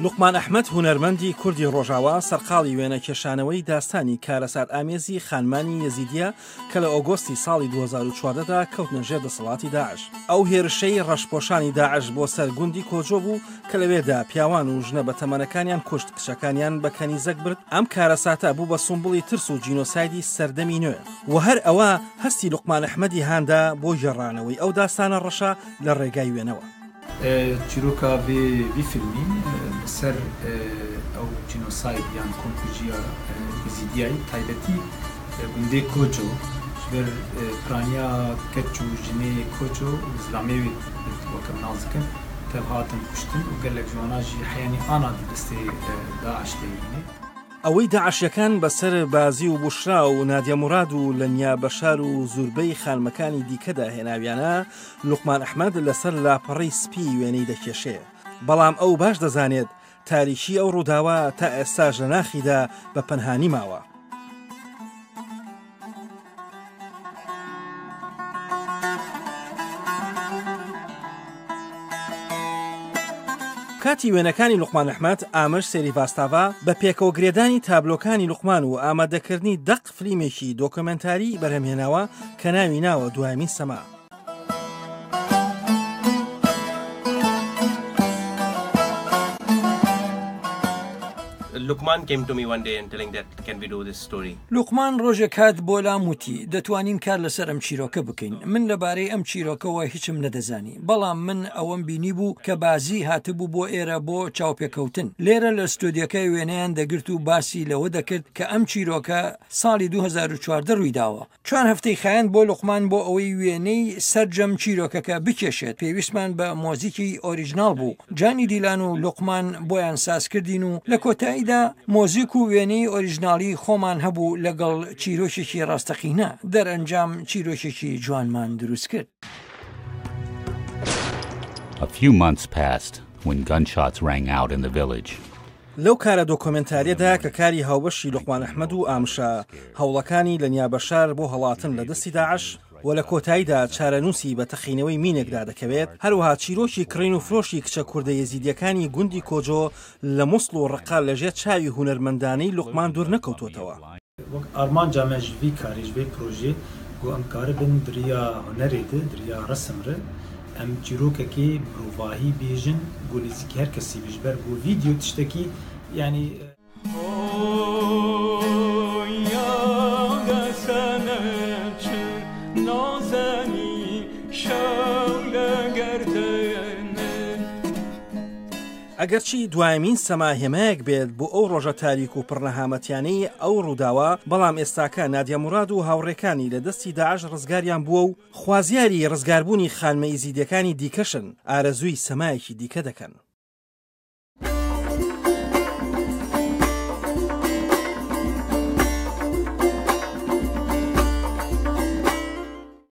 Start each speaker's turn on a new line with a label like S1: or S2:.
S1: لوقمان ئەحمەد هونەرمەندی کوردی ڕۆژاوا سەرقاڵی وێنە کێشانەوەی داستانی کارەسات ئامێزی خانمانی ێزیدیە کە لە ئۆگۆستی ساڵی 2014دا کەوتنە ژێر دەسەڵاتی داعش. ئەو هێرشەی ڕەشپۆشانی داعش بۆ سەر گوندی کۆجۆ بوو کە لەوێدا پیاوان و ژنە بە تەمەنەکانیان کوشت، کچەکانیان بە کەنیزەک برد. ئەم کارەساتە بوو بە سومبڵی ترس و جینۆسایدی سەردەمی نوێ و هەر ئەوە هەستی لوقمان ئەحمەدی هاندا بۆ گێڕانەوەی ئەو داستانە ڕەشە لە ڕێگای وێنەوە.
S2: چیرۆکە vê filmîn li ser ew cînosayd yan Komkujîya Êzidîyayê taybetî gundê Kojo ji ber piraniya keç û jinê Kojo û zilamê wê weke nas dikin tev hatin kuştin û gelek jwana jî heyanî ana di destê DAIŞ de hîne.
S1: ئەوەی داعشیەکان بەسەر بازی و بوشرا و نادیە موراد و لە نیابەشار و زوربەی خانمەکانی دیکەدا هێناویانە لوقمان ئەحمەد لەسەر لاپەڕەی سپی وێنەی دەکێشێ. بەڵام ئەو باش دەزانێت تاریکی ئەو ڕووداوە تا ئێستاش لە ناخیدا بە پەنهانی ماوە. کاتی وێنەکانی لوقمان ئەحمەد ئامژ سێری ڤاستاڤا بە پێکەوەگرێدانی تابلۆکانی لوقمان و ئامادەکردنی دەق فلیمێکی دۆکۆمنتاری بەرهەمهێناوە کە ناوی ناوە دوایمین سەما.
S3: Luqman came to me one day and telling that can we do this story.
S4: لوقمان ڕۆژێک هات بۆ لام وتی دەتوانین کار لەسەر ئەم چیرۆکە بکەین. من لەبارەی ئەم چیرۆکەوە هیچم نەدەزانی، بەڵام من ئەوەم بینی بوو کە بازی هاتبوو بۆ ئێرە بۆ چاوپێکەوتن. لێرە لە ستۆدیۆکەی وێنەیان دەگرت و باسی لەوە دەکرد کە ئەم چیرۆکە ساڵی 2014 ڕوویداوە. 4 هەفتەی خایەن بۆ لوقمان بۆ ئەوەی وێنەی سەرجەم چیرۆکەکە بکێشێت. پێویستمان بە مۆزیکی ئۆریژناڵ بوو. جانی دیلان و لوقمان بۆیان ساز کردین و لە کۆتاییدا مۆزیک و وێنەی ئۆریژناڵی خۆمان هەبوو لەگەڵ چیرۆشێکی ڕاستەقینە. دەرئەنجام چیرۆشێکی جوانمان دروست کرد.
S5: A few months passed when gunshots rang out in the village.
S1: لەو کارە دۆکۆمنتاریەدا کە کاری هاوبەشی لوقمان ئەحمەد و ئامشە هەوڵەکانی لە نیابەشار بۆ هەڵاتن لە دەستی داعش و لە کۆتاییدا چارەنووسی بە تەخینەوەی مینێکدا دەکەوێت، هەروەها چیرۆکی کڕین و فرۆشی کچە کوردە ێزیدیەکانی گوندی کۆجۆ لە مووسڵ و ڕقا لەژێر چاوی هونەرمەندانەی لوقمان دوور نەکەوتوتەوە.
S2: ئارمانجا me ji vî karî ji vê projê ku em karibin diriya hunerê de diriya resim re em çîrokekê mirovahî bêjin ku nêzîkî her kesî ji ber ku vîdeo tiştekî yanî
S1: ئەگەرچی دوایمین سەما هێمایەک بێت بۆ ئەو ڕۆژە تاریک و پڕنەهامەتیانەی ئەو ڕووداوە، بەڵام ئێستاکە نادیە موراد و هاوڕێکانی لە دەستی داعش ڕزگاریان بووە و خوازیاری ڕزگاربوونی خانمە ئێزیدیەکانی دیکەشن، ئارەزووی سەمایەکی دیکە دەکەن.